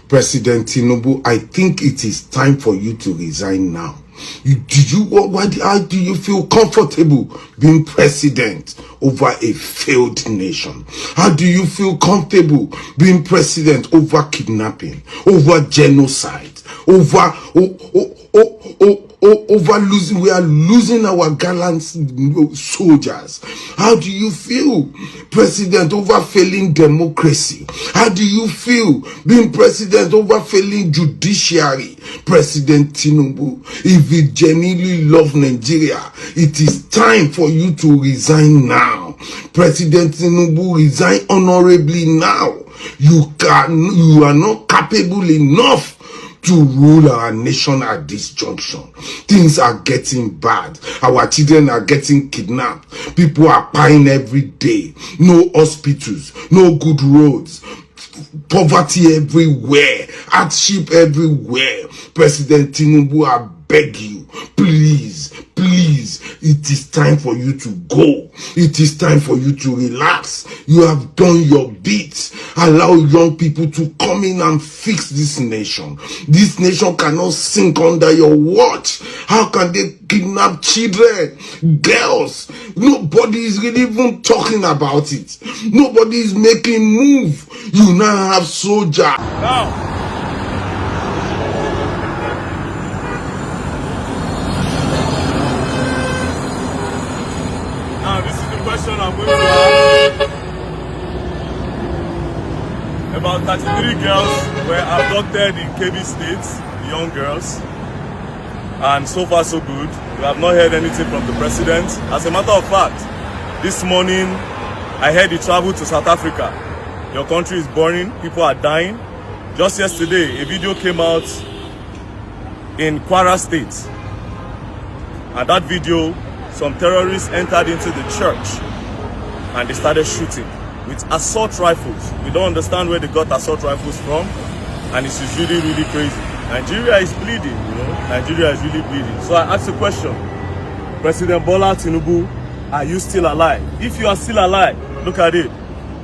President Tinubu, I think it is time for you to resign now. How do you feel comfortable being president over a failed nation? How do you feel comfortable being president over kidnapping, over genocide, over losing? We are losing our gallant soldiers. How do you feel, president, over failing democracy? How do you feel being president over failing judiciary? President Tinubu, if you genuinely love Nigeria, it is time for you to resign now. President Tinubu, resign honorably now. You are not capable enough to rule our nation at this junction. Things are getting bad. Our children are getting kidnapped. People are dying every day. No hospitals, no good roads, poverty everywhere, hardship everywhere. President Tinubu, I beg you, please, it is time for you to go. It is time for you to relax. You have done your bit. Allow young people to come in and fix this nation. This nation cannot sink under your watch. How can they kidnap children, girls? Nobody is really even talking about it. Nobody is making move. You now have soldiers. Now this is the question I'm going to ask. About 33 girls were abducted in KB State, young girls. And so far so good. We have not heard anything from the president. As a matter of fact, this morning I heard he traveled to South Africa. Your country is burning, people are dying. Just yesterday, a video came out in Kwara State. And that video, some terrorists entered into the church and they started shooting with assault rifles. We don't understand where they got assault rifles from, and it's really, really crazy. Nigeria is bleeding, you know. Nigeria is really bleeding. So I ask the question, President Bola Tinubu, are you still alive? If you are still alive, look at it.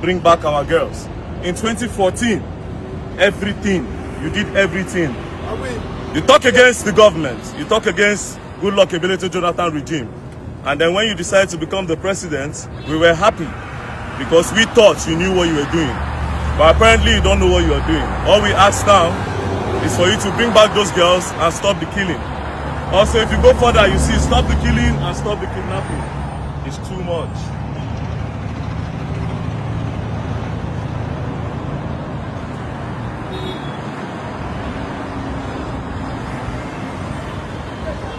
Bring back our girls. In 2014, everything, you did everything. You talk against the government. You talk against Goodluck Ebele Jonathan regime. And then when you decided to become the president, we were happy because we thought you knew what you were doing. But apparently you don't know what you are doing. All we ask now is for you to bring back those girls and stop the killing. Also, if you go further, you see, stop the killing and stop the kidnapping. It's too much.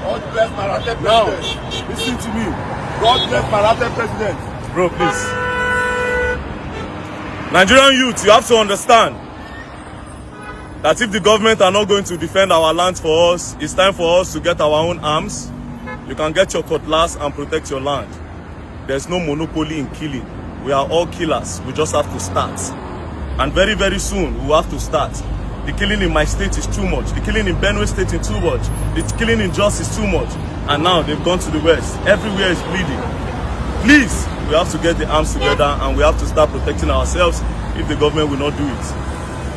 God bless my president. Now, listen to me. God bless my president. Bro, please. Nigerian youth, you have to understand that if the government are not going to defend our land for us, it's time for us to get our own arms. You can get your cutlass and protect your land. There's no monopoly in killing. We are all killers. We just have to start. And very, very soon, we will have to start. The killing in my state is too much. The killing in Benue State is too much. The killing in Jos is too much. And now they've gone to the west. Everywhere is bleeding. Please, we have to get the arms together and we have to start protecting ourselves if the government will not do it.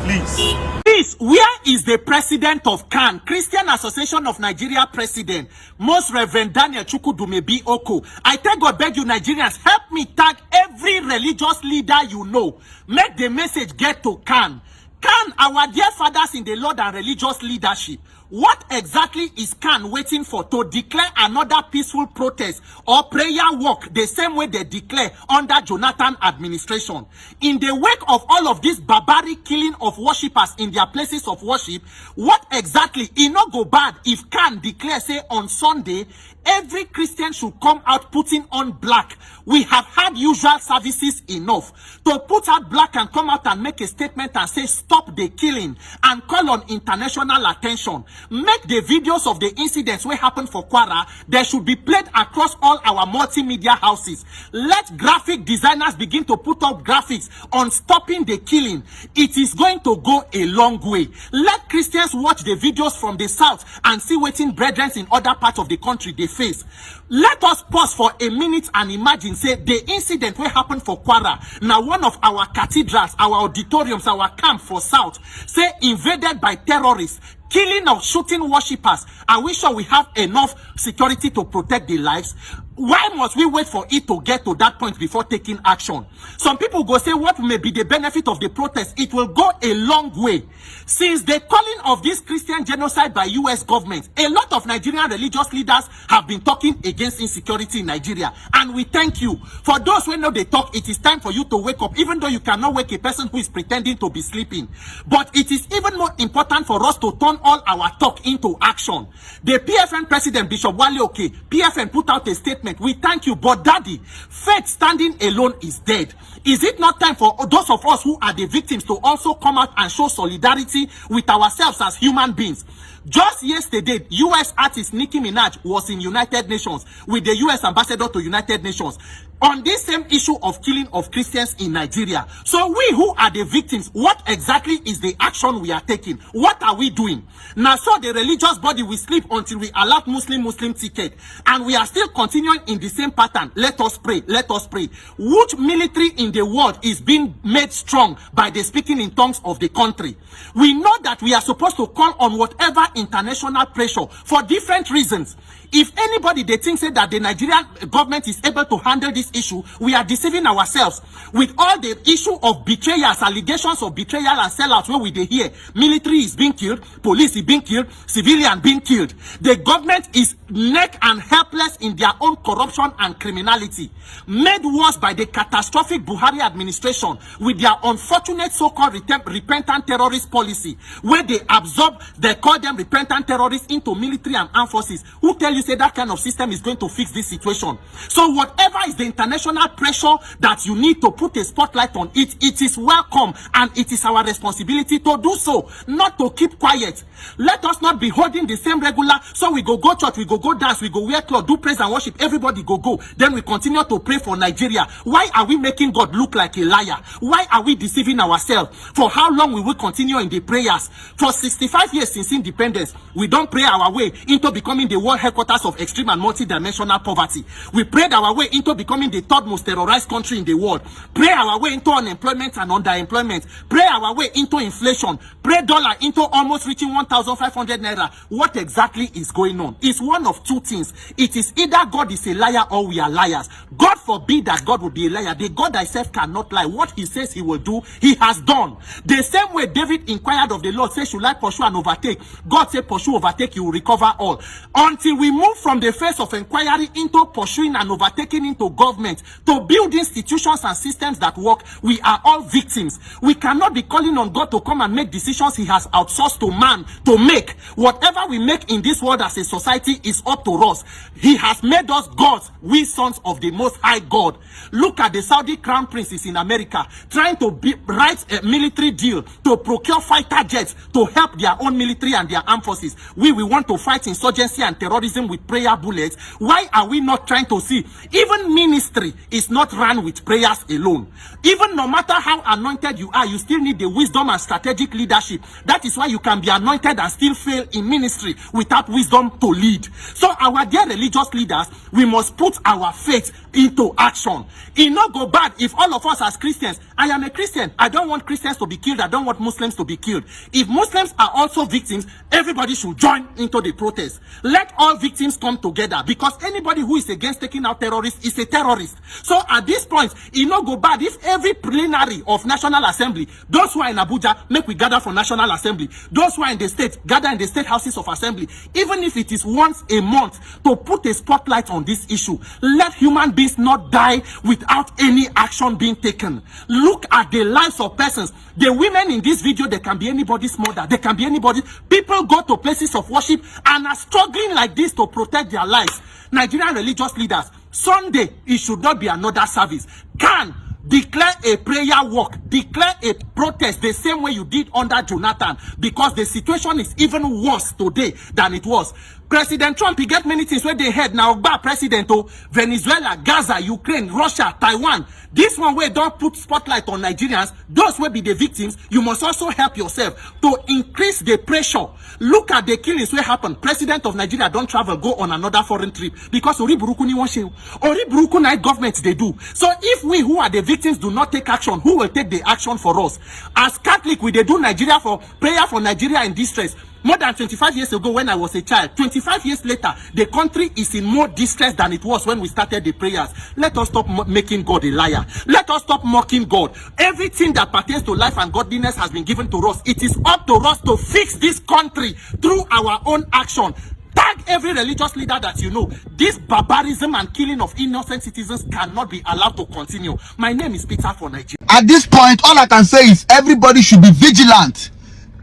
Please. Please, where is the president of CAN, Christian Association of Nigeria president, Most Reverend Daniel Chukwudumebi Oko? I tell God, beg you Nigerians, help me tag every religious leader you know. Make the message get to CAN. CAN, our dear fathers in the Lord and religious leadership, what exactly is CAN waiting for to declare another peaceful protest or prayer walk the same way they declare under Jonathan administration? In the wake of all of this barbaric killing of worshippers in their places of worship, what exactly it not go bad if CAN declare, say, on Sunday, every Christian should come out putting on black? We have had usual services enough. To put out black and come out and make a statement and say stop the killing and call on international attention. Make the videos of the incidents where happened for Kwara, they should be played across all our multimedia houses. Let graphic designers begin to put up graphics on stopping the killing. It is going to go a long way. Let Christians watch the videos from the south and see waiting brethren in other parts of the country they face. Let us pause for a minute and imagine, say, the incident wey happen for Kwara, now one of our cathedrals, our auditoriums, our camp for South, say invaded by terrorists, killing or shooting worshippers. Are we sure we have enough security to protect their lives? Why must we wait for it to get to that point before taking action? Some people go say, what may be the benefit of the protest? It will go a long way. Since the calling of this Christian genocide by US government, a lot of Nigerian religious leaders have been talking against insecurity in Nigeria. And we thank you. For those who know they talk, it is time for you to wake up, even though you cannot wake a person who is pretending to be sleeping. But it is even more important for us to turn all our talk into action. The PFN president, Bishop Wale Oke, PFN put out a statement. We thank you, but daddy, faith standing alone is dead. Is it not time for those of us who are the victims to also come out and show solidarity with ourselves as human beings? Just yesterday, US artist Nicki Minaj was in United Nations with the US ambassador to United Nations on this same issue of killing of Christians in Nigeria. So we who are the victims, what exactly is the action we are taking? What are we doing? Now, so the religious body will sleep until we allow Muslim ticket, and we are still continuing in the same pattern. Let us pray. Let us pray. Which military in the world is being made strong by the speaking in tongues of the country? We know that we are supposed to call on whatever international pressure for different reasons. If anybody they think say that the Nigerian government is able to handle this issue, we are deceiving ourselves. With all the issue of betrayals, allegations of betrayal and sellouts where we they hear, military is being killed, police is being killed, civilian being killed. The government is neck and helpless in their own corruption and criminality, made worse by the catastrophic Buhari administration with their unfortunate so-called repentant terrorist policy, where they absorb, they call them repentant terrorists into military and armed forces. Who tell you say that kind of system is going to fix this situation? So whatever is the international pressure that you need to put a spotlight on it, it is welcome, and it is our responsibility to do so, not to keep quiet. Let us not be holding the same regular, so we go church, we go dance, we go wear clothes, do praise and worship, everybody go, then we continue to pray for Nigeria. Why are we making God look like a liar? Why are we deceiving ourselves? For how long will we continue in the prayers? For 65 years since independence, we don't pray our way into becoming the world headquarters of extreme and multi-dimensional poverty. We prayed our way into becoming the third most terrorized country in the world. Pray our way into unemployment and underemployment. Pray our way into inflation. Pray dollar into almost reaching 1,500 naira. What exactly is going on? It's one of two things. It is either God is a liar or we are liars. God forbid that God will be a liar. The God thyself cannot lie. What he says he will do, he has done. The same way David inquired of the Lord, say, should I pursue and overtake? God said, pursue, overtake, you will recover all. Until we move from the phase of inquiry into pursuing and overtaking into government to build institutions and systems that work, we are all victims. We cannot be calling on God to come and make decisions he has outsourced to man to make. Whatever we make in this world as a society is up to us. He has made us gods, we sons of the Most High God. Look at the Saudi crown princes in America trying to write a military deal to procure fighter jets to help their own military and their armed forces. We want to fight insurgency and terrorism with prayer bullets. Why are we not trying to see? Even ministry is not run with prayers alone. Even no matter how anointed you are, you still need the wisdom and strategic leadership. That is why you can be anointed and still fail in ministry without wisdom to lead. So our dear religious leaders, we must put our faith into action. It not go bad if all of us as Christians, I am a Christian, I don't want Christians to be killed, I don't want Muslims to be killed. If Muslims are also victims, everybody should join into the protest. Let all victims come together, because anybody who is against taking out terrorists is a terrorist. So at this point, it not go bad if every plenary of National Assembly, those who are in Abuja, make we gather for National Assembly, those who are in the state, gather in the state houses of assembly, even if it is once a month, to put a spotlight on this issue. Let human beings not die without any action being taken. Look at the lives of persons. The women in this video, they can be anybody's mother, they can be anybody. People go to places of worship and are struggling like this to protect their lives. Nigerian religious leaders, Sunday, it should not be another service. Can declare a prayer walk, declare a protest the same way you did under Jonathan, because the situation is even worse today than it was. President Trump, he get many things where they head now. President Venezuela, Gaza, Ukraine, Russia, Taiwan, This one where don't put spotlight on Nigerians, those will be the victims. You must also help yourself to increase the pressure. Look at the killings where happen. President of Nigeria don't travel, go on another foreign trip because Oriburuku ni washe. Oriburuku night government they do. So if we who are the victims do not take action, who will take the action for us? As Catholic, we they do Nigeria for prayer for Nigeria in distress. More than 25 years ago when I was a child, 25 years later, the country is in more distress than it was when we started the prayers. Let us stop making God a liar. Let us stop mocking God. Everything that pertains to life and godliness has been given to us. It is up to us to fix this country through our own action. Tag every religious leader that you know. This barbarism and killing of innocent citizens cannot be allowed to continue. My name is Peter for Nigeria. At this point, all I can say is everybody should be vigilant.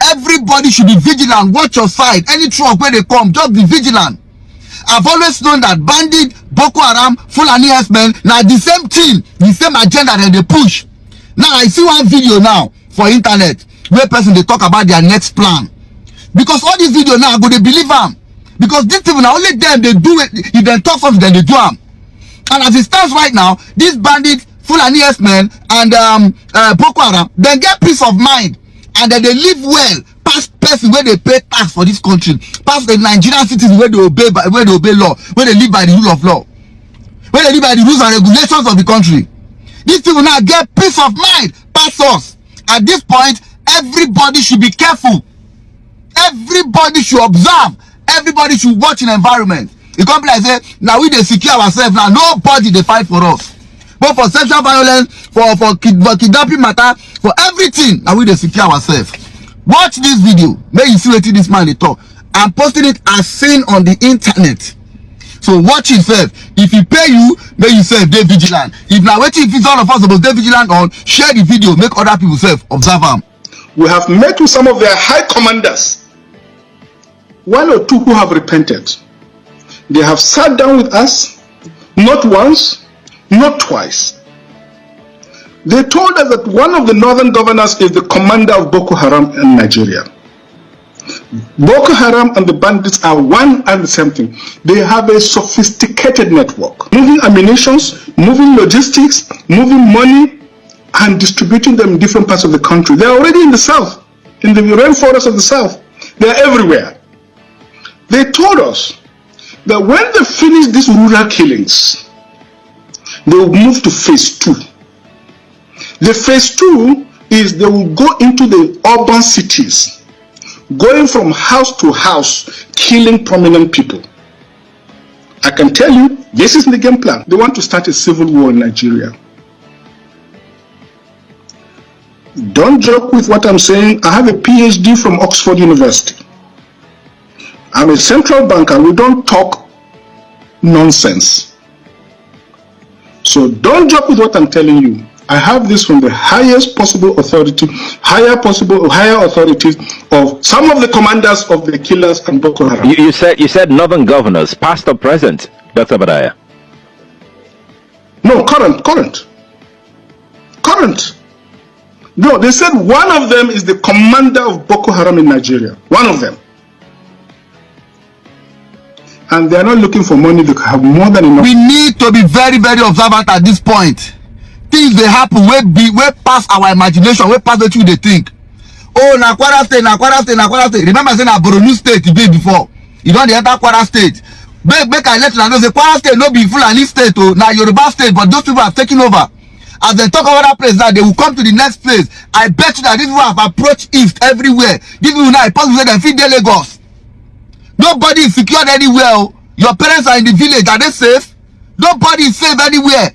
Everybody should be vigilant. Watch your side. Any truck where they come, just be vigilant. I've always known that bandit, Boko Haram, Fulani herdsmen, now the same thing, the same agenda that they push. Now I see one video now for internet where person they talk about their next plan. Because all these videos now go they believe them. Because these people now only them they do it. If they talk something, then they do them. And as it stands right now, these bandit, Fulani herdsmen, and Boko Haram, they get peace of mind. And then they live well past person where they pay tax for this country, past the Nigerian citizens where they obey law, where they live by the rule of law, where they live by the rules and regulations of the country. These people now get peace of mind past us. At this point, everybody should be careful. Everybody should observe. Everybody should watch an environment. The company like say, now we they secure ourselves now. Nobody they fight for us. But for sexual violence, for kidnapping matter, for everything, now we they secure ourselves. Watch this video. May you see what this man they talk. I'm posting it as seen on the internet. So watch it first. If he pay you, may you say they vigilant. If now waiting, if it's all of us about they vigilant on, share the video, make other people self observe them. We have met with some of their high commanders, one or two who have repented. They have sat down with us, not once, not twice. They told us that one of the northern governors is the commander of Boko Haram in Nigeria. Boko Haram and the bandits are one and the same thing. They have a sophisticated network, moving ammunitions, moving logistics, moving money, and distributing them in different parts of the country. They are already in the south, in the rainforest of the south. They are everywhere. They told us that when they finish these rural killings, they will move to phase 2. The phase 2 is they will go into the urban cities, going from house to house, killing prominent people. I can tell you, this is the game plan. They want to start a civil war in Nigeria. Don't joke with what I'm saying. I have a PhD from Oxford University. I'm a central banker. We don't talk nonsense. So don't joke with what I'm telling you. I have this from the highest possible authority, higher authorities of some of the commanders of the killers and Boko Haram. You said northern governors, past or present, Dr. Badaya? No, current. No, they said one of them is the commander of Boko Haram in Nigeria. One of them. And they are not looking for money. They have more than enough. We need to be very, very observant at this point. Things they happen way past our imagination, way past what they think. Oh, na Kwara State. Remember saying na Borno State the day before. You don't enter Kwara State. Make I let you know say Kwara State no be Fulani State, oh, na Yoruba State, but those people have taken over. As they talk about that place now, they will come to the next place. I bet you that these people have approached east everywhere. These people now, possibly they feed their Lagos. Nobody is secured anywhere. Your parents are in the village. Are they safe? Nobody is safe anywhere.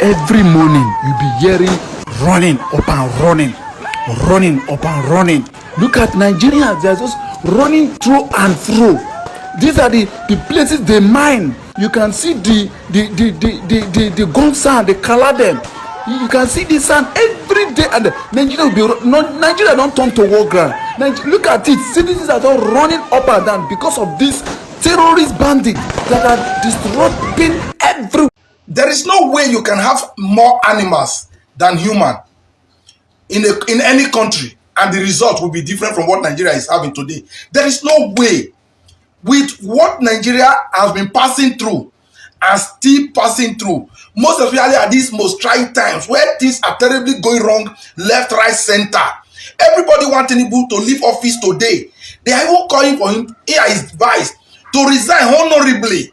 Every morning you be hearing running up and running. Look at Nigerians. They're just running through and through. These are the places they mine. You can see the gun sound. They color them. You can see the sound every day. And Nigeria don't turn to war ground. Look at it. Citizens are all running up and down because of this terrorist bandits that are disrupting everywhere. There is no way you can have more animals than human in any country, and the result will be different from what Nigeria is having today. There is no way. With what Nigeria has been passing through and still passing through, most especially at these most trying times where things are terribly going wrong, left, right, center. Everybody wants Tinubu to leave office today. They are even calling for him, here is advice, to resign honorably.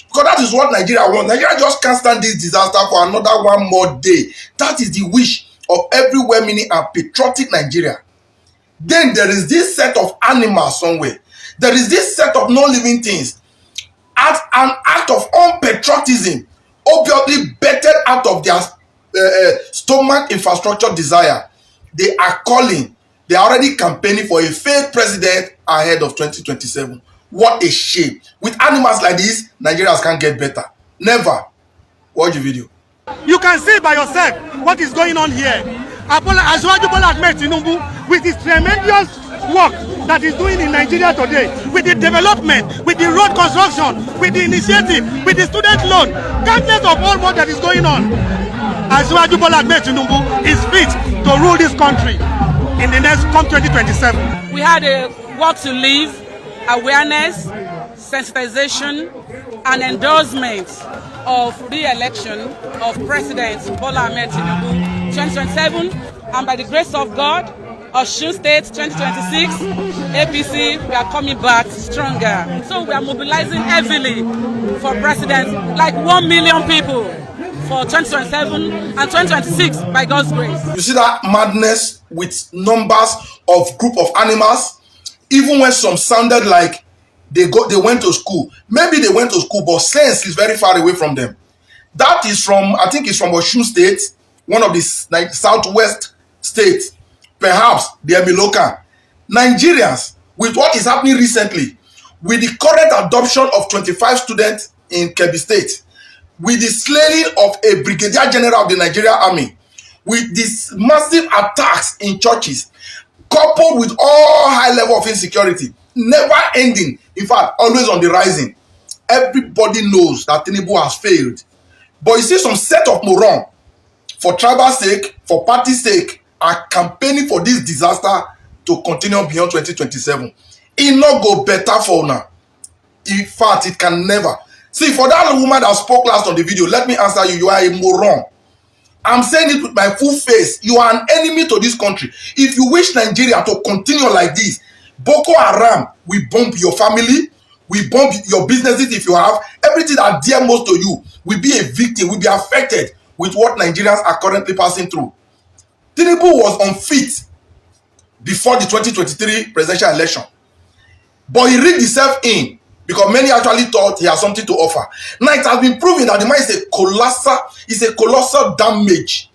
Because that is what Nigeria wants. Nigeria just can't stand this disaster for another one more day. That is the wish of every well-meaning and patriotic Nigeria. Then there is this set of animals somewhere. There is this set of non-living things. As an act of unpatriotism, obviously bettered out of their stomach infrastructure desire, they are calling, they are already campaigning for a fake president ahead of 2027. What a shame. With animals like this, Nigerians can't get better. Never. Watch the video. You can see by yourself what is going on here. Asiwaju Bola Ahmed Tinubu, with his tremendous work that he's doing in Nigeria today, with the development, with the road construction, with the initiative, with the student loan, countless of all what that is going on. Asiwaju Bola Ahmed Tinubu is fit to rule this country in the next 2027. We had a work to live, awareness, sensitization, and endorsement of re-election of President Bola Ahmed Tinubu 2027, and by the grace of God, Osun State 2026, APC, we are coming back stronger. So we are mobilizing heavily for President, like 1 million people for 2027 and 2026 by God's grace. You see that madness with numbers of group of animals, even when some sounded like they went to school. Maybe they went to school, but sense is very far away from them. That is from, I think it's from Osun State, one of the southwest states. Perhaps they are local. Nigerians, with what is happening recently, with the current adoption of 25 students in Kebbi State, with the slaying of a brigadier general of the Nigerian army, with these massive attacks in churches, coupled with all high level of insecurity, never ending, in fact, always on the rising. Everybody knows that Tinubu has failed. But you see some set of moron, for tribal sake, for party sake, are campaigning for this disaster to continue beyond 2027. It not go better for now. In fact, it can never. See, for that woman that spoke last on the video, let me answer you. You are a moron. I'm saying it with my full face. You are an enemy to this country. If you wish Nigeria to continue like this, Boko Haram will bomb your family, will bomb your businesses if you have. Everything that dear most to you will be a victim, will be affected with what Nigerians are currently passing through. Tinubu was unfit before the 2023 presidential election. But he rigged himself in because many actually thought he had something to offer. Now it has been proven that the man is a colossal damage,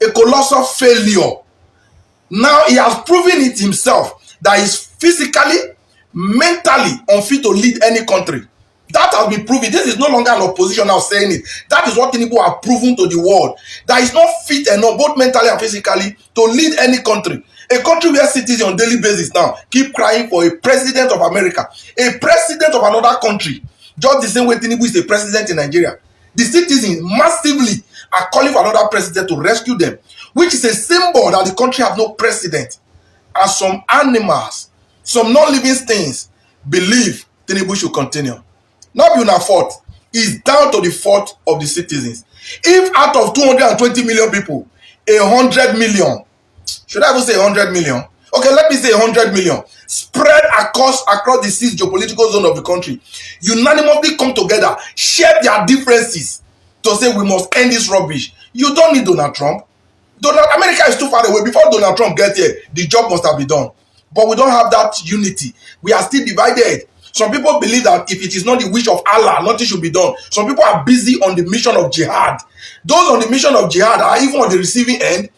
a colossal failure. Now he has proven it himself that he's physically, mentally unfit to lead any country. That has been proven. This is no longer an opposition now saying it. That is what Tinubu have proven to the world. That is not fit enough, both mentally and physically, to lead any country. A country where citizens on a daily basis now keep crying for a president of America, a president of another country, just the same way Tinubu is a president in Nigeria. The citizens massively are calling for another president to rescue them, which is a symbol that the country has no president. And some animals, some non-living things, believe Tinubu should continue. Not be una fault. It's down to the fault of the citizens. If out of 220 million people, 100 million, should I even say 100 million? Okay, let me say 100 million, spread across the 6 geopolitical zone of the country, unanimously come together, share their differences to say we must end this rubbish. You don't need Donald Trump. America is too far away. Before Donald Trump gets here, the job must have been done. But we don't have that unity. We are still divided. Some people believe that if it is not the wish of Allah, nothing should be done. Some people are busy on the mission of jihad. Those on the mission of jihad are even on the receiving end.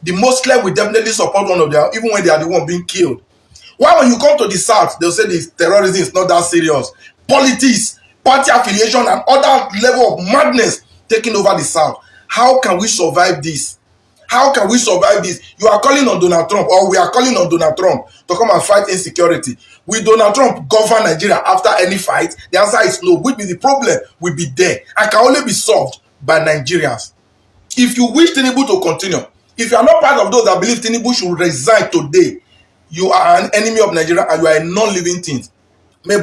The Muslim will definitely support one of them, even when they are the one being killed. Why when you come to the South, they'll say the terrorism is not that serious. Politics, party affiliation, and other level of madness taking over the South. How can we survive this? How can we survive this? You are calling on Donald Trump, or we are calling on Donald Trump to come and fight insecurity. Will Donald Trump govern Nigeria after any fight? The answer is no. Which means the problem will be there and can only be solved by Nigerians. If you wish Tinubu to continue, if you are not part of those that believe Tinubu should resign today, you are an enemy of Nigeria and you are a non-living thing. May